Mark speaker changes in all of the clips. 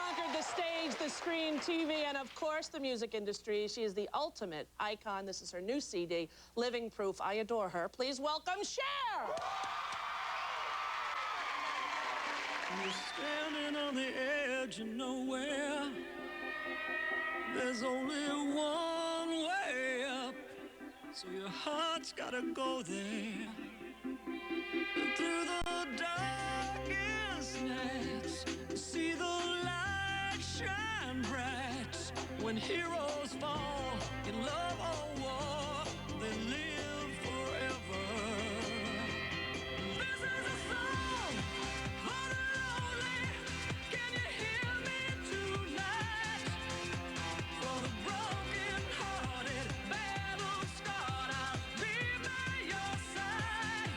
Speaker 1: conquered the stage, the screen, TV, and of course the music industry. She is the ultimate icon. This is her new CD, Living Proof. I adore her. Please welcome Cher!
Speaker 2: You're standing on the edge of nowhere. There's only one way up, so your heart's gotta go there. And through the darkest nights, see the light shine bright. When heroes fall in love or war, they live forever. This is a song for the lonely. Can you hear me tonight? For the broken-hearted, battle-scarred, I'll be by your side.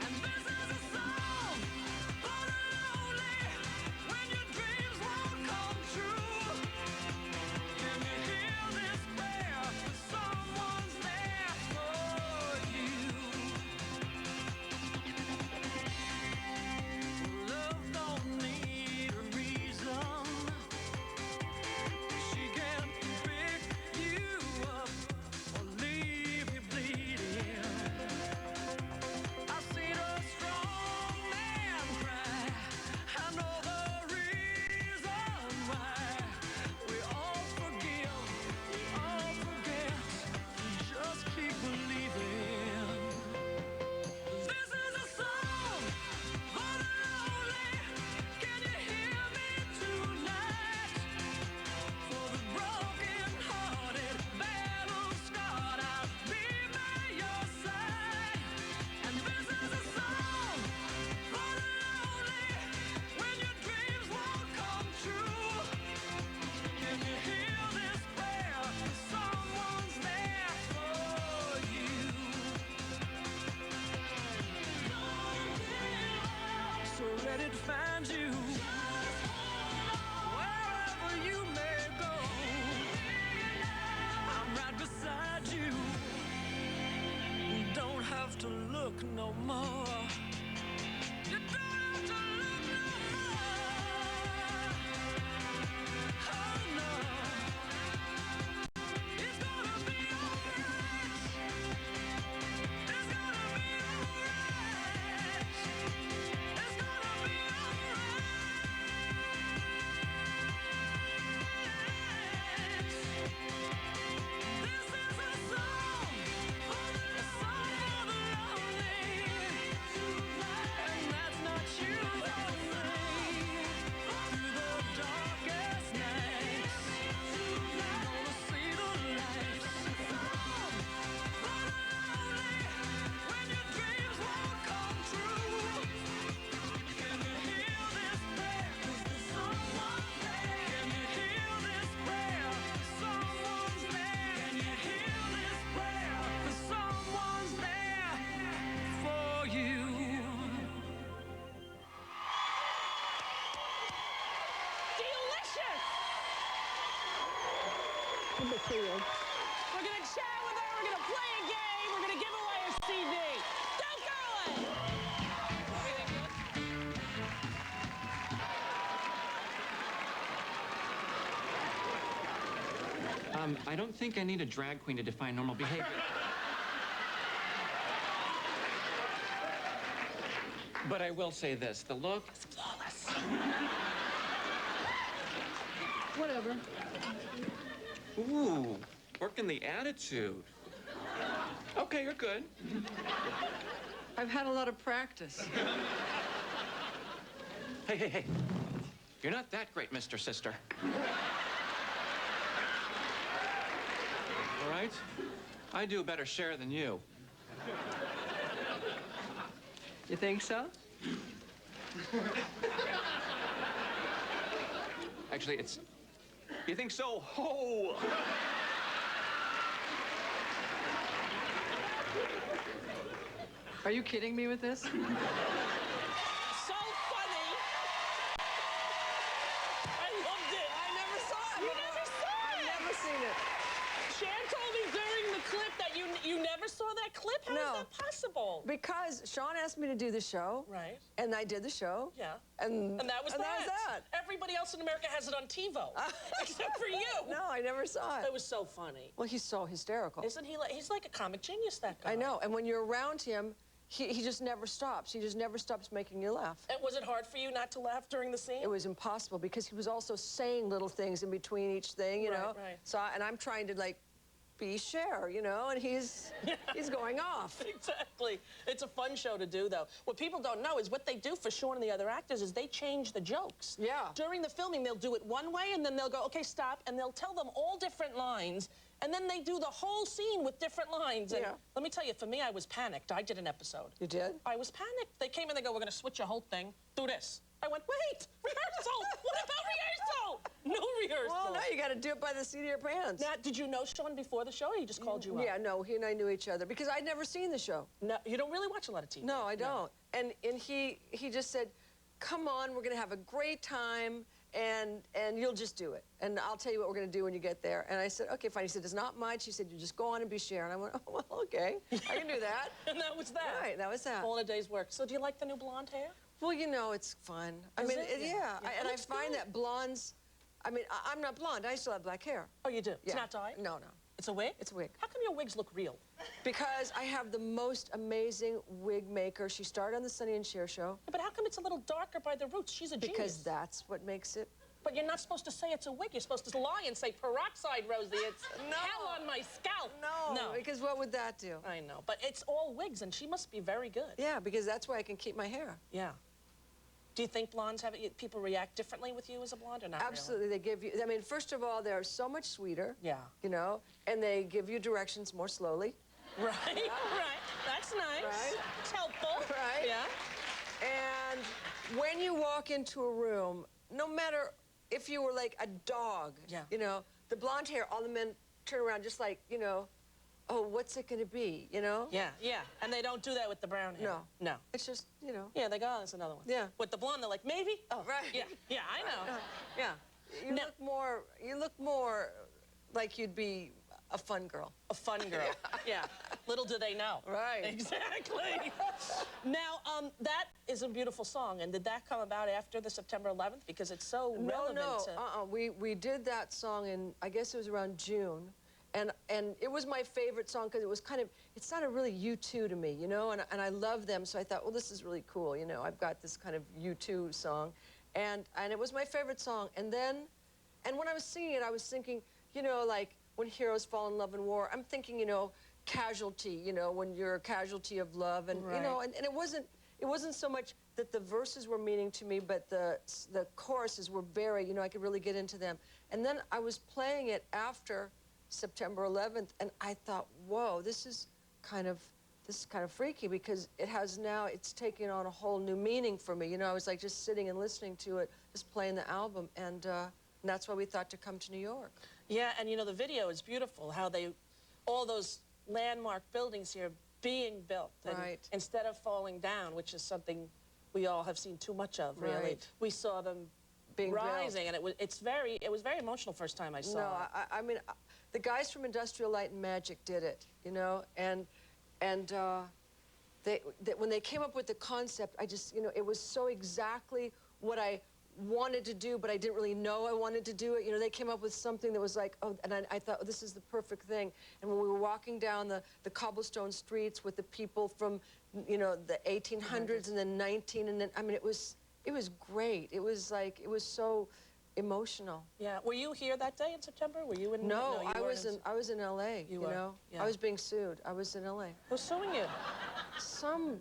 Speaker 2: And this is a song for the lonely. When your dreams won't come true, can you hear this prayer? Someone's there for you. Love don't need a reason. She can pick you up or leave you bleeding. I've seen a strong man cry. I know the reason why. We all forgive, we all forget. We just keep believing. This is a song for the lonely. Can you hear me tonight? For the broken-hearted, battle-scarred, I'll be by your side. And this is a song for the lonely. When your dreams won't come true, can you hear this prayer? Someone's there for you. So let it find you wherever you may go. I'm right beside you. You don't have to look no more. You don't have to look no more. Oh no. It's gonna be alright. It's gonna be alright. It's gonna be alright. This is a song for the lonely. And that's not you, only. Through the darkest nights, you're gonna see the light. Song for the lonely. When your dreams won't come true, can you hear this prayer? 'Cause there's someone there. Can you hear this prayer? Someone's there. Can you hear this prayer? 'Cause someone's there for you.
Speaker 1: Delicious! We're gonna chat with her, we're gonna play a game, we're gonna give away a CD. Go girly!
Speaker 3: I don't think I need a drag queen to define normal behavior. But I will say this, the look is flawless.
Speaker 4: Whatever.
Speaker 3: Ooh, working the attitude. Okay, you're good.
Speaker 4: I've had a lot of practice.
Speaker 3: Hey. You're not that great, Mr. Sister. All right? I do a better Cher than you.
Speaker 4: You think so?
Speaker 3: Actually, it's... You think so? Ho!
Speaker 4: Are you kidding me with this?
Speaker 1: So funny. I loved it. I never saw it. You never saw it?
Speaker 4: I've never seen it.
Speaker 1: Cher told me during the clip that you never saw that clip? How is
Speaker 4: No.
Speaker 1: that possible?
Speaker 4: Because Sean asked me to do the show.
Speaker 1: Right.
Speaker 4: And I did the show.
Speaker 1: Yeah.
Speaker 4: And
Speaker 1: that was that.
Speaker 4: that.
Speaker 1: Everybody else in America has it on TiVo, except for you.
Speaker 4: No, I never saw it.
Speaker 1: It was so funny.
Speaker 4: Well, he's so hysterical.
Speaker 1: Isn't he? He's like a comic genius, that guy.
Speaker 4: I know. And when you're around him, he just never stops. He just never stops making you laugh.
Speaker 1: And was it hard for you not to laugh during the scene?
Speaker 4: It was impossible because he was also saying little things in between each thing, you know.
Speaker 1: Right.
Speaker 4: So, and I'm trying to like be Cher, you know, and he's going off.
Speaker 1: Exactly. It's a fun show to do, though. What people don't know is what they do for Sean and the other actors is they change the jokes.
Speaker 4: Yeah.
Speaker 1: During the filming, they'll do it one way, and then they'll go, okay, stop, and they'll tell them all different lines, and then they do the whole scene with different lines. And
Speaker 4: Yeah.
Speaker 1: let me tell you, for me, I was panicked. I did an episode.
Speaker 4: You did?
Speaker 1: I was panicked. They came in, they go, we're going to switch your whole thing. Do this. I went, wait, rehearsal. What about rehearsal? No rehearsal.
Speaker 4: Well, no, you got to do it by the seat of your pants.
Speaker 1: Now, did you know Sean before the show, or he just called you up?
Speaker 4: Yeah, no, he and I knew each other because I'd never seen the show.
Speaker 1: No, you don't really watch a lot of TV.
Speaker 4: No, I don't. And he just said, come on, we're going to have a great time, and you'll just do it. And I'll tell you what we're going to do when you get there. And I said, okay, fine. He said, it's not much. He said, you just go on and be Cher. And I went, oh, well, okay. I can do that.
Speaker 1: And that was that.
Speaker 4: Right, that was that.
Speaker 1: All in a day's work. So do you like the new blonde hair?
Speaker 4: Well, you know, it's fun.
Speaker 1: Is it?
Speaker 4: Yeah.
Speaker 1: Yeah.
Speaker 4: And
Speaker 1: It
Speaker 4: I
Speaker 1: looks
Speaker 4: find
Speaker 1: good.
Speaker 4: that blondes, I'm not blonde. I still have black hair.
Speaker 1: Oh, you do? It's
Speaker 4: Yeah.
Speaker 1: not dyed?
Speaker 4: No.
Speaker 1: It's a wig?
Speaker 4: It's a wig.
Speaker 1: How come your wigs look real?
Speaker 4: Because I have the most amazing wig maker. She started on the Sonny and Cher show.
Speaker 1: But how come it's a little darker by the roots? She's a
Speaker 4: Because
Speaker 1: genius.
Speaker 4: that's what makes it.
Speaker 1: But you're not supposed to say it's a wig. You're supposed to lie and say peroxide, Rosie. It's hell on my scalp.
Speaker 4: No, because what would that do?
Speaker 1: I know. But it's all wigs, and she must be very good.
Speaker 4: Yeah, because that's why I can keep my hair.
Speaker 1: Yeah. Do you think blondes have people react differently with you as a blonde or not?
Speaker 4: Absolutely, they give you, I mean, first of all, they're so much sweeter.
Speaker 1: Yeah.
Speaker 4: You know, and they give you directions more slowly.
Speaker 1: Really? Right. That's nice.
Speaker 4: Right.
Speaker 1: It's helpful.
Speaker 4: Right.
Speaker 1: Yeah.
Speaker 4: And when you walk into a room, no matter if you were like a dog,
Speaker 1: Yeah.
Speaker 4: you know, the blonde hair, all the men turn around just like, you know, oh, what's it going to be, you know?
Speaker 1: Yeah, yeah. And they don't do that with the brown hair.
Speaker 4: No.
Speaker 1: No.
Speaker 4: It's just, you know.
Speaker 1: Yeah, they go, oh, that's another one.
Speaker 4: Yeah.
Speaker 1: With the blonde, they're like, maybe? Oh,
Speaker 4: Right.
Speaker 1: Yeah, I know. Yeah.
Speaker 4: You look more like you'd be a fun girl.
Speaker 1: A fun girl. Yeah. Little do they know.
Speaker 4: Right.
Speaker 1: Exactly. Now, that is a beautiful song, and did that come about after the September 11th? Because it's so relevant to...
Speaker 4: We did that song in, I guess it was around June. And it was my favorite song because it was kind of, it sounded really U2 to me, you know, and I love them, so I thought, well, this is really cool, you know, I've got this kind of U2 song. And it was my favorite song. And when I was singing it, I was thinking, you know, like, when heroes fall in love in war, I'm thinking, you know, casualty, you know, when you're a casualty of love, and, you know, and it wasn't so much that the verses were meaning to me, but the choruses were very, you know, I could really get into them. And then I was playing it after September 11th, and I thought, whoa, this is kind of freaky because it's taken on a whole new meaning for me. You know, I was like just sitting and listening to it, just playing the album, and that's why we thought to come to New York.
Speaker 1: Yeah, and you know, the video is beautiful, how all those landmark buildings here being built. And
Speaker 4: Right.
Speaker 1: instead of falling down, which is something we all have seen too much of, really.
Speaker 4: Right.
Speaker 1: We saw them
Speaker 4: Being
Speaker 1: rising,
Speaker 4: built.
Speaker 1: and it was very emotional first time I saw
Speaker 4: No,
Speaker 1: it.
Speaker 4: I mean, the guys from Industrial Light and Magic did it, you know, and when they came up with the concept, I just, you know, it was so exactly what I wanted to do, but I didn't really know I wanted to do it. You know, they came up with something that was like, oh, and I thought, oh, this is the perfect thing. And when we were walking down the cobblestone streets with the people from, you know, the 1800s and then 19, and then, I mean, it was great. It was like, it was so emotional.
Speaker 1: Yeah. Were you here that day in September? Were you in?
Speaker 4: No,
Speaker 1: you
Speaker 4: I
Speaker 1: weren't
Speaker 4: was in L.A., you
Speaker 1: were,
Speaker 4: know.
Speaker 1: yeah.
Speaker 4: I was being sued. I was in L.A.
Speaker 1: Who's suing you?
Speaker 4: Some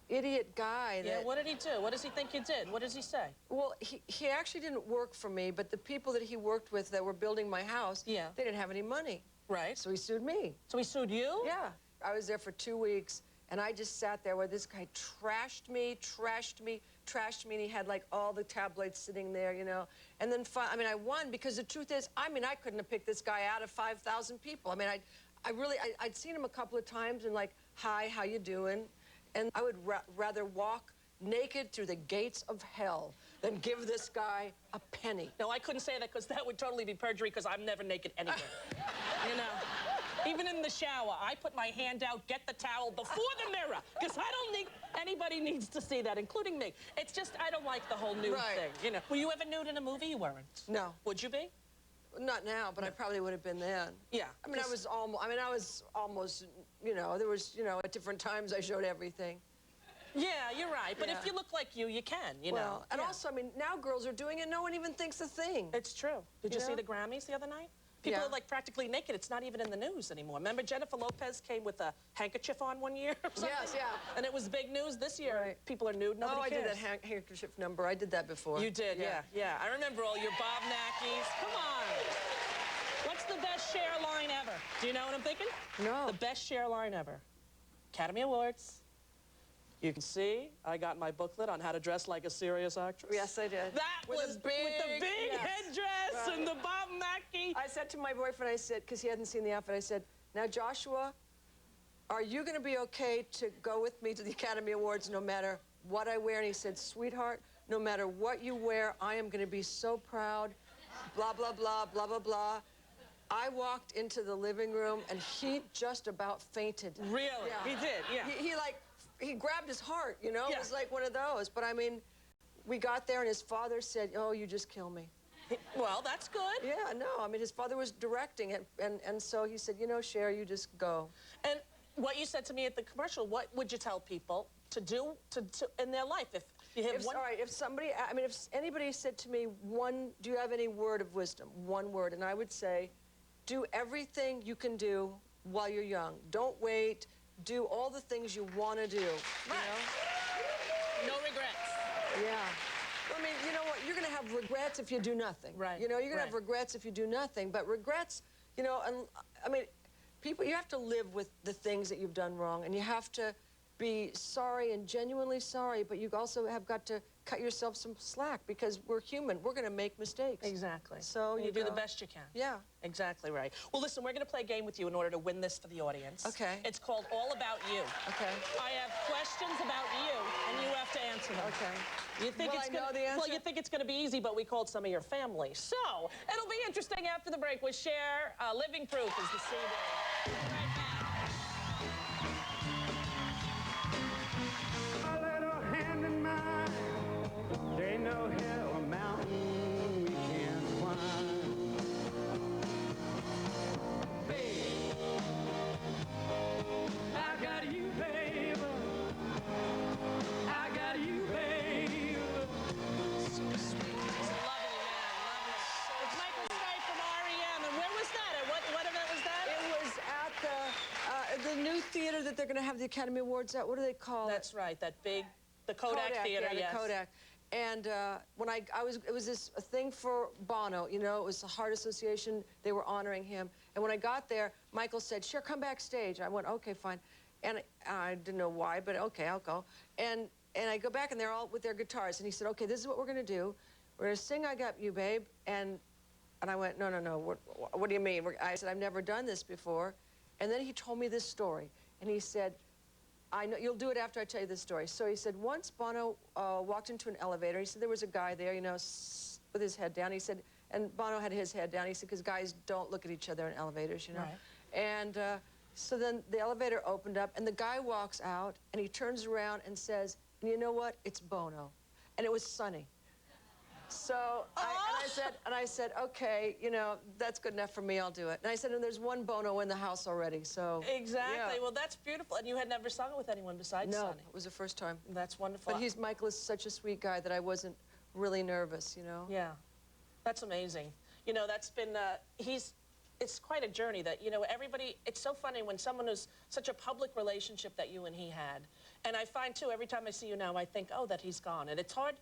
Speaker 4: idiot guy
Speaker 1: Yeah,
Speaker 4: that...
Speaker 1: what did he do? What does he think you did? What does he say?
Speaker 4: Well, he actually didn't work for me, but the people that he worked with that were building my house,
Speaker 1: Yeah.
Speaker 4: they didn't have any money.
Speaker 1: Right.
Speaker 4: So he sued me.
Speaker 1: So he sued you?
Speaker 4: Yeah. I was there for 2 weeks, and I just sat there where this guy trashed me, and he had like all the tabloids sitting there, you know. And then, I mean, I won because the truth is, I mean, I couldn't have picked this guy out of 5,000 people. I mean, I'd seen him a couple of times and like, hi, how you doing? And I would rather walk naked through the gates of hell than give this guy a penny.
Speaker 1: No, I couldn't say that because that would totally be perjury because I'm never naked anywhere. You know? Even in the shower, I put my hand out, get the towel before the mirror, because I don't think anybody needs to see that, including me. It's just, I don't like the whole nude thing, you know. Were you ever nude in a movie? You weren't.
Speaker 4: No.
Speaker 1: Would you be?
Speaker 4: Not now, but I probably would have been then.
Speaker 1: Yeah.
Speaker 4: I mean, I was almost, you know, there was, you know, at different times I showed everything.
Speaker 1: Yeah, you're right. But if
Speaker 4: Yeah.
Speaker 1: you look like you can, you know.
Speaker 4: Well, and also, I mean, now girls are doing it. No one even thinks a thing.
Speaker 1: It's true. Did you
Speaker 4: You
Speaker 1: see
Speaker 4: know?
Speaker 1: the Grammys the other night? People
Speaker 4: Yeah.
Speaker 1: are like practically naked. It's not even in the news anymore. Remember Jennifer Lopez came with a handkerchief on one year or something?
Speaker 4: Yes, yeah.
Speaker 1: And it was big news. This year,
Speaker 4: Right.
Speaker 1: people are nude. Nobody
Speaker 4: Oh, I
Speaker 1: cares.
Speaker 4: did that handkerchief number. I did that before.
Speaker 1: You did, yeah. I remember all your Bob Nackies. Come on. What's the best Cher line ever? Do you know what I'm thinking?
Speaker 4: No.
Speaker 1: The best Cher line ever. Academy Awards. You can see I got my booklet on how to dress like a serious actress.
Speaker 4: Yes, I did.
Speaker 1: That
Speaker 4: With
Speaker 1: was with the big
Speaker 4: yes.
Speaker 1: headdress
Speaker 4: Right.
Speaker 1: and the Bob Mackie.
Speaker 4: I said to my boyfriend, I said, because he hadn't seen the outfit, I said, now, Joshua, are you going to be okay to go with me to the Academy Awards no matter what I wear? And he said, sweetheart, no matter what you wear, I am going to be so proud, blah, blah, blah, blah, blah, blah. I walked into the living room, and he just about fainted.
Speaker 1: Really?
Speaker 4: Yeah.
Speaker 1: He did, yeah.
Speaker 4: He grabbed his heart, you know?
Speaker 1: Yeah.
Speaker 4: It was like one of those. But, I mean, we got there, and his father said, oh, you just kill me.
Speaker 1: Well, that's good.
Speaker 4: Yeah, no, I mean, his father was directing it, and so he said, you know, Cher, you just go.
Speaker 1: And what you said to me at the commercial, what would you tell people to do in their life if you have one?
Speaker 4: All right, if somebody, I mean, if anybody said to me, do you have any word of wisdom? One word, and I would say, do everything you can do while you're young. Don't wait. Do all the things you want to do. You
Speaker 1: No regrets.
Speaker 4: know? Yeah. I mean, you know what? You're going to have regrets if you do nothing.
Speaker 1: Right.
Speaker 4: You know, you're going to have
Speaker 1: Right.
Speaker 4: regrets if you do nothing. But regrets, you know, and I mean, people, you have to live with the things that you've done wrong, and you have to be sorry and genuinely sorry, but you also have got to cut yourself some slack because we're human. We're going to make mistakes.
Speaker 1: Exactly.
Speaker 4: So
Speaker 1: you
Speaker 4: you
Speaker 1: do the
Speaker 4: go.
Speaker 1: best you can.
Speaker 4: Yeah.
Speaker 1: Exactly right. Well, listen, we're going to play a game with you in order to win this for the audience.
Speaker 4: Okay.
Speaker 1: It's called All About You.
Speaker 4: Okay.
Speaker 1: I have questions about you, and you have to answer them.
Speaker 4: Okay.
Speaker 1: You think
Speaker 4: Will
Speaker 1: it's
Speaker 4: I know
Speaker 1: gonna,
Speaker 4: the answer?
Speaker 1: Well, you think it's going to be easy, but we called some of your family. So it'll be interesting after the break with Cher. Living Proof is the CD. Right back.
Speaker 5: A little hand in mine. There ain't no hill or mountain we can't climb. Babe, I got you, babe. I got you, babe.
Speaker 1: So sweet. He's a lovely man. Lovely. It's Michael Stipe from REM. And where was that? At what event was that?
Speaker 4: It was at the new theater that they're going to have the Academy Awards at. What do they call
Speaker 1: That's
Speaker 4: it?
Speaker 1: right. That big, the Kodak Theater.
Speaker 4: Yeah,
Speaker 1: yes.
Speaker 4: the Kodak. And when it was this a thing for Bono, you know, it was the Heart Association. They were honoring him. And when I got there, Michael said, "Sure, come backstage." I went, "Okay, fine." And I didn't know why, but okay, I'll go. And I go back, and they're all with their guitars. And he said, "Okay, this is what we're going to do. We're going to sing 'I Got You, Babe.'" And I went, "No, no, no. What do you mean?" I said, "I've never done this before." And then he told me this story. And he said, I know you'll do it after I tell you this story. So he said, once Bono walked into an elevator. He said there was a guy there, you know, with his head down. He said, and Bono had his head down. He said, because guys don't look at each other in elevators, you know.
Speaker 1: Right.
Speaker 4: And so then the elevator opened up, and the guy walks out, and he turns around and says, and you know what? It's Bono. And it was sunny. So I said, okay, you know, that's good enough for me. I'll do it. And I said, and there's one Bono in the house already, so.
Speaker 1: Exactly.
Speaker 4: Yeah.
Speaker 1: Well, that's beautiful. And you had never sung it with anyone besides
Speaker 4: No,
Speaker 1: Sonny.
Speaker 4: it was the first time.
Speaker 1: That's wonderful.
Speaker 4: But Michael is such a sweet guy that I wasn't really nervous, you know?
Speaker 1: Yeah, that's amazing. You know, that's been, it's quite a journey that, you know, everybody, it's so funny when someone who's such a public relationship that you and he had. And I find, too, every time I see you now, I think, oh, that he's gone. And it's hard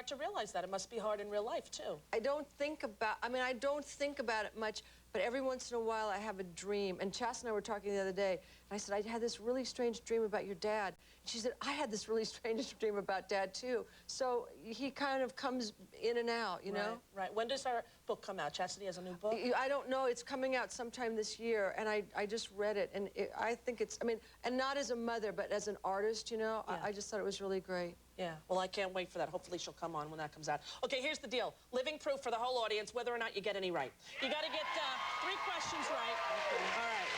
Speaker 1: to realize that. It must be hard in real life, too.
Speaker 4: I don't think about it much, but every once in a while I have a dream. And Chas and I were talking the other day And I said, I had this really strange dream about your dad. And she said, I had this really strange dream about Dad, too. So he kind of comes in and out, you know?
Speaker 1: Right. When does our book come out? Chastity has a new book?
Speaker 4: I don't know. It's coming out sometime this year, and I just read it, and I think it's, I mean, and not as a mother, but as an artist, you know?
Speaker 1: Yeah.
Speaker 4: I just thought it was really great.
Speaker 1: Yeah, well, I can't wait for that. Hopefully she'll come on when that comes out. Okay, here's the deal. Living proof for the whole audience, whether or not you get any right. You got to get 3 questions right. All right.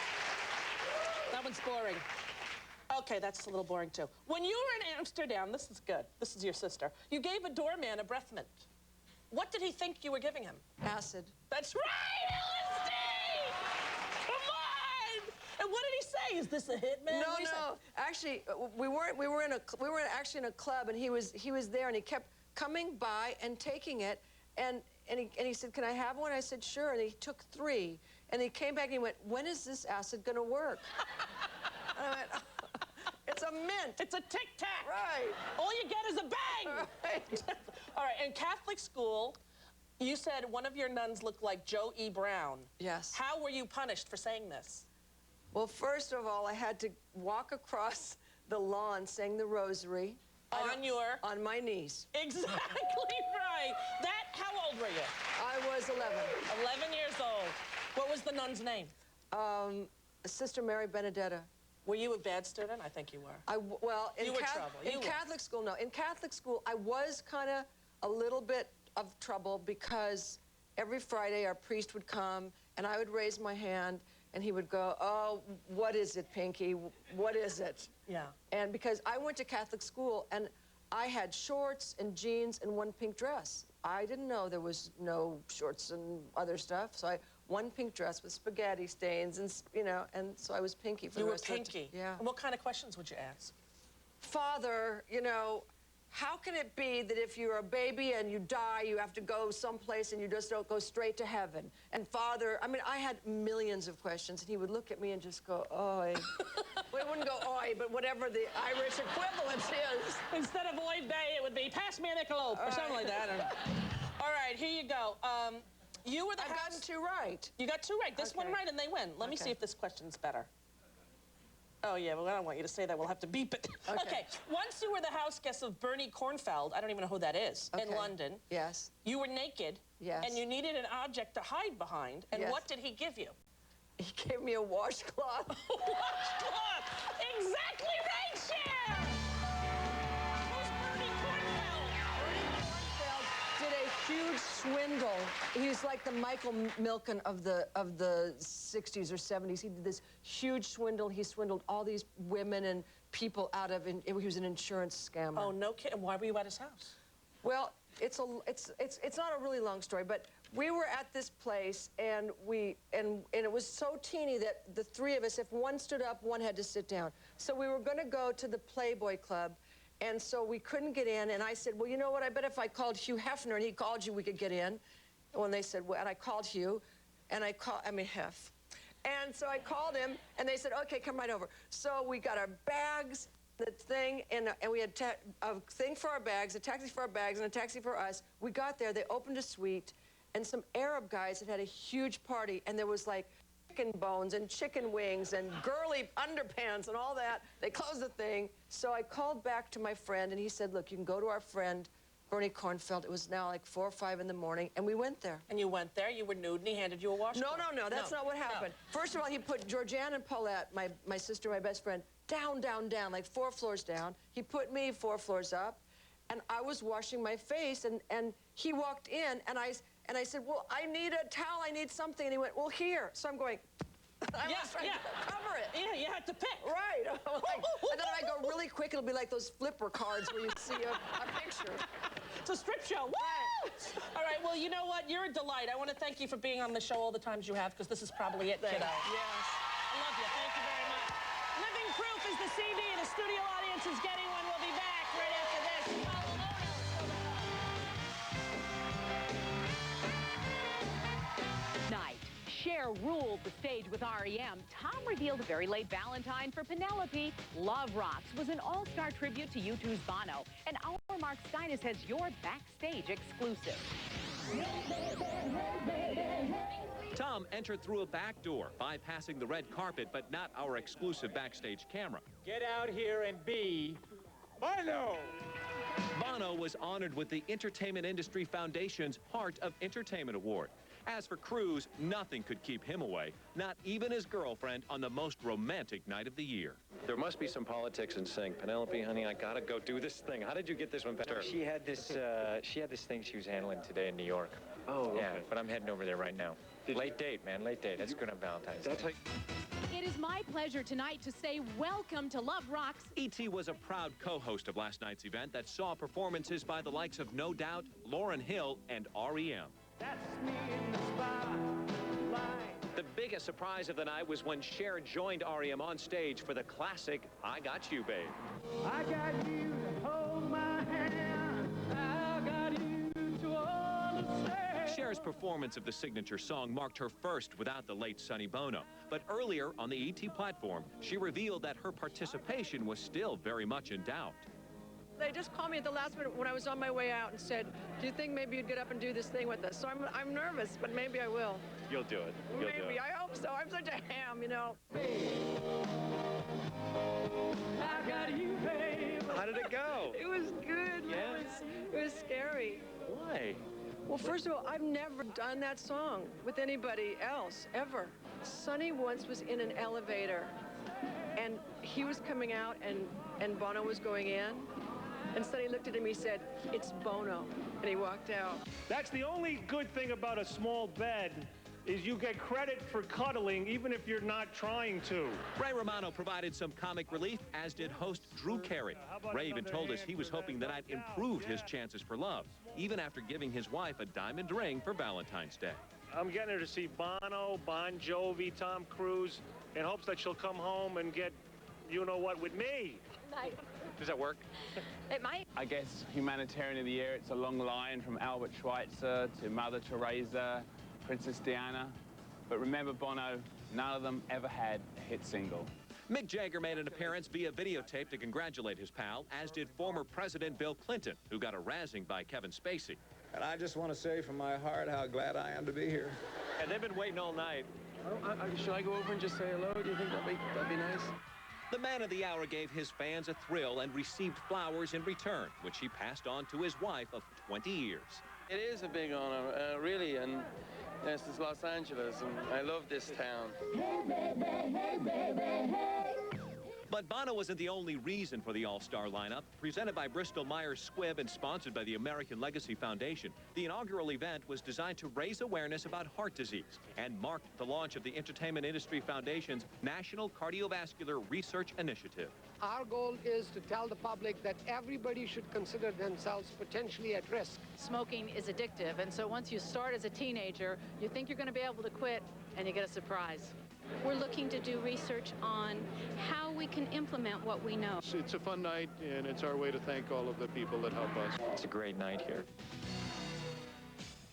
Speaker 1: That one's boring. Okay, that's a little boring, too. When you were in Amsterdam, this is good. This is your sister. You gave a doorman a breath mint. What did he think you were giving him?
Speaker 4: Acid.
Speaker 1: That's right, LSD! Come on! And what did he say? Is this a hit, man?
Speaker 4: No,
Speaker 1: What did he say?
Speaker 4: no. Actually, we were actually in a club, and he was there, and he kept coming by and taking it, and he said, "Can I have one?" I said, "Sure." And he took 3, and he came back and he went, "When is this acid gonna work?" And I went, "It's a mint."
Speaker 1: It's a tic-tac.
Speaker 4: Right.
Speaker 1: All you get is a bang.
Speaker 4: Right.
Speaker 1: All right, in Catholic school, you said one of your nuns looked like Joe E. Brown.
Speaker 4: Yes.
Speaker 1: How were you punished for saying this?
Speaker 4: Well, first of all, I had to walk across the lawn saying the rosary.
Speaker 1: On
Speaker 4: my knees.
Speaker 1: Exactly right. How old were you?
Speaker 4: I was 11.
Speaker 1: 11 years old. What was the nun's name?
Speaker 4: Sister Mary Benedetta.
Speaker 1: Were you a bad student? I think you were.
Speaker 4: Well,
Speaker 1: You were trouble. You
Speaker 4: in
Speaker 1: were.
Speaker 4: Catholic school, no. In Catholic school, I was kind of a little bit of trouble because every Friday our priest would come and I would raise my hand and he would go, "Oh, what is it, Pinky? What is it?"
Speaker 1: Yeah.
Speaker 4: And because I went to Catholic school and I had shorts and jeans and one pink dress. I didn't know there was no shorts and other stuff, so one pink dress with spaghetti stains and, you know, and so I was Pinky for
Speaker 1: You
Speaker 4: the
Speaker 1: were
Speaker 4: rest of the
Speaker 1: Pinky.
Speaker 4: Yeah.
Speaker 1: And what kind of questions would you ask?
Speaker 4: Father, you know, how can it be that if you're a baby and you die, you have to go someplace and you just don't go straight to heaven? And Father, I mean, I had millions of questions, and he would look at me and just go, "Oi." Well, he wouldn't go, "Oi," but whatever the Irish equivalent is.
Speaker 1: Instead of Oy Bay, it would be pass me a Michelob or something like that. I don't know. All right, here you go. You were the
Speaker 4: I've gotten 2 right.
Speaker 1: You got 2 right. This one
Speaker 4: Okay.
Speaker 1: right, and they win. Let me see
Speaker 4: Okay.
Speaker 1: if this question's better. Oh, yeah, well, I don't want you to say that. We'll have to beep it.
Speaker 4: Okay.
Speaker 1: Once you were the house guest of Bernie Kornfeld, I don't even know who that is, in
Speaker 4: Okay.
Speaker 1: London.
Speaker 4: Yes.
Speaker 1: You were naked.
Speaker 4: Yes.
Speaker 1: And you needed an object to hide behind. And
Speaker 4: Yes.
Speaker 1: what did he give you?
Speaker 4: He gave me a washcloth.
Speaker 1: Washcloth! Exactly right, Cher! Who's Bernie Kornfeld?
Speaker 4: Bernie Kornfeld did a huge swindle. He's like the Michael Milken of the 60s or 70s. He did this huge swindle. He swindled all these women and people out of, he was an insurance scammer.
Speaker 1: Oh, no kidding. Why were you at his house?
Speaker 4: Well, it's not a really long story, but we were at this place and it was so teeny that the 3 of us, if one stood up, one had to sit down. So we were going to go to the Playboy Club, and so we couldn't get in. And I said, "Well, you know what? I bet if I called Hugh Hefner and he called you, we could get in." When they said, well, and I called Hugh, and Hef. And so I called him, and they said, "Okay, come right over." So we got our bags, the thing, and we had a thing for our bags, a taxi for our bags, and a taxi for us. We got there, they opened a suite, and some Arab guys had a huge party, and there was like chicken bones and chicken wings and girly underpants and all that. They closed the thing. So I called back to my friend, and he said, "Look, you can go to our friend, Bernie Kornfeld." It was now like 4 or 5 in the morning, and we went there.
Speaker 1: And you went there, you were nude, and he handed you a washcloth.
Speaker 4: No, that's not what happened. First of all, he put Georgiana and Paulette, my sister, my best friend, down, like 4 floors down. He put me 4 floors up, and I was washing my face, and he walked in, and I said, "Well, I need a towel, I need something," and he went, "Well, here." So I'm going, I was trying to cover it.
Speaker 1: Yeah, you had to pick.
Speaker 4: Right. And then I go really quick, it'll be like those flipper cards where you see a picture.
Speaker 1: It's a strip show. Woo! All right, well, you know what? You're a delight. I want to thank you for being on the show all the times you have, because this is probably it, kiddo.
Speaker 4: Yes.
Speaker 1: I love you. Thank you very much. Living Proof is the CD. The studio audience is getting one. We'll be back right after this.
Speaker 6: Night. Cher ruled the stage with REM. Tom revealed a very late Valentine for Penelope. Love Rocks was an all-star tribute to U2's Bono. And our Mark Steinis has your backstage exclusive.
Speaker 7: Tom entered through a back door, bypassing the red carpet, but not our exclusive backstage camera.
Speaker 5: Get out here and be Bono!
Speaker 7: Bono was honored with the Entertainment Industry Foundation's Heart of Entertainment Award. As for Cruz, nothing could keep him away, not even his girlfriend on the most romantic night of the year.
Speaker 8: There must be some politics in saying, Penelope, honey, I gotta go do this thing. How did you get this one past her?
Speaker 9: She had this thing she was handling today in New York.
Speaker 8: Oh, okay.
Speaker 9: Yeah, but I'm heading over there right now. Late date, man, late date. That's good on Valentine's Day.
Speaker 8: That's how
Speaker 6: It is my pleasure tonight to say welcome to Love Rocks.
Speaker 7: E.T. was a proud co-host of last night's event that saw performances by the likes of No Doubt, Lauryn Hill, and R.E.M.
Speaker 5: That's me in the spotlight.
Speaker 7: The biggest surprise of the night was when Cher joined R.E.M. on stage for the classic I Got You, Babe.
Speaker 5: I got you to hold my hand. I got you to understand.
Speaker 7: Cher's performance of the signature song marked her first without the late Sonny Bono. But earlier on the ET platform, she revealed that her participation was still very much in doubt.
Speaker 4: They just called me at the last minute when I was on my way out and said, do you think maybe you'd get up and do this thing with us? So I'm nervous, but maybe I will.
Speaker 8: You'll do it.
Speaker 4: Maybe, I hope so. I'm such a ham, you know.
Speaker 5: I got you, babe.
Speaker 8: How did it go?
Speaker 4: It was good.
Speaker 8: Yeah?
Speaker 4: It was scary.
Speaker 8: Why?
Speaker 4: Well, first of all, I've never done that song with anybody else, ever. Sonny once was in an elevator, and he was coming out, and Bono was going in. And Sonny looked at him, he said, it's Bono, and he walked out.
Speaker 5: That's the only good thing about a small bed is you get credit for cuddling even if you're not trying to.
Speaker 7: Ray Romano provided some comic relief, as did host Drew Carey. Ray even told us he was hoping the night improved his chances for love, even after giving his wife a diamond ring for Valentine's Day.
Speaker 5: I'm getting her to see Bono, Bon Jovi, Tom Cruise, in hopes that she'll come home and get you-know-what with me.
Speaker 6: Nice.
Speaker 7: Does that work?
Speaker 6: It might.
Speaker 10: I guess humanitarian of the year, it's a long line from Albert Schweitzer to Mother Teresa, Princess Diana. But remember, Bono, none of them ever had a hit single.
Speaker 7: Mick Jagger made an appearance via videotape to congratulate his pal, as did former President Bill Clinton, who got a razzing by Kevin Spacey.
Speaker 11: And I just want to say from my heart how glad I am to be here.
Speaker 8: And they've been waiting all night.
Speaker 9: Should I go over and just say hello? Do you think that'd be nice?
Speaker 7: The man of the hour gave his fans a thrill and received flowers in return, which he passed on to his wife of 20 years.
Speaker 9: It is a big honor, really, and this is Los Angeles, and I love this town.
Speaker 7: But Bono wasn't the only reason for the all-star lineup. Presented by Bristol-Myers Squibb and sponsored by the American Legacy Foundation, the inaugural event was designed to raise awareness about heart disease and marked the launch of the Entertainment Industry Foundation's National Cardiovascular Research Initiative.
Speaker 12: Our goal is to tell the public that everybody should consider themselves potentially at risk.
Speaker 13: Smoking is addictive, and so once you start as a teenager, you think you're going to be able to quit, and you get a surprise.
Speaker 14: We're looking to do research on how we can implement what we know.
Speaker 15: It's a fun night, and it's our way to thank all of the people that help us.
Speaker 9: It's a great night here.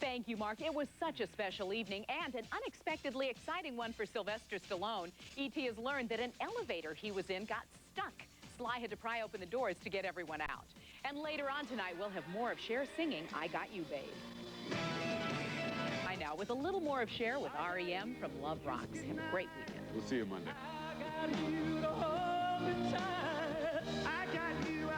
Speaker 6: Thank you, Mark. It was such a special evening and an unexpectedly exciting one for Sylvester Stallone. E.T. has learned that an elevator he was in got stuck. Sly had to pry open the doors to get everyone out. And later on tonight, we'll have more of Cher singing I Got You, Babe. Now with a little more of Cher with R.E.M. from Love Rocks. Have a great weekend.
Speaker 15: We'll see you Monday.
Speaker 5: I got you to hold me tight. I got you.